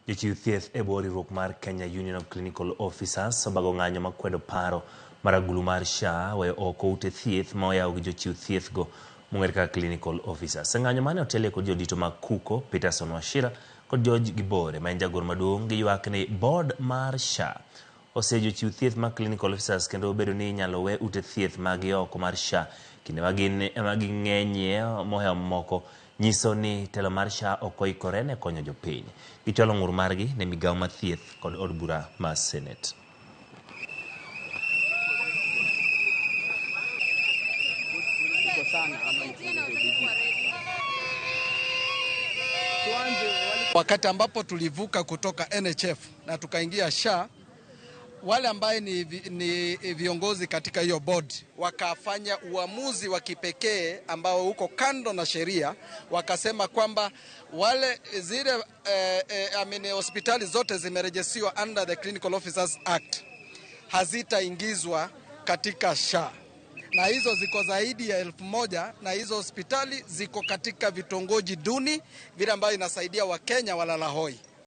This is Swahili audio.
Jochiw thieth e bwo riwruok mar Kenya Union of Clinical Officers obago ng'anyo makwedo paro mar agulu mar SHA weyo oko ute thieth ma oyaw gi jochiw thieth go mong'ere kaka clinical officers. Ng'anyo mane otelie kod jodito mag Kuko, Peterson Wachira kod George Gibore ma en jagoro maduong' gi ywak ni board mar SHA ose jochiw thieth mag clinical officers kendo bedo ni inyalo we ute thieth mag oko mar SHA kinde ma ging'enyie mohewo moko nyiso ni telo mar SHA ok oikore ne konyo jopiny. Gichwalo ng'ur margi ne migawo mar thieth kod od bura mar Senate. Wakati ambapo tulivuka kutoka NHF na tukaingia SHA, wale ambaye ni viongozi katika hiyo board wakafanya uamuzi wa kipekee ambao uko kando na sheria, wakasema kwamba wale zile hospitali zote zimerejesiwa under the Clinical Officers Act hazitaingizwa katika SHA, na hizo ziko zaidi ya 1000 na hizo hospitali ziko katika vitongoji duni vile ambayo inasaidia Wakenya walala hoi.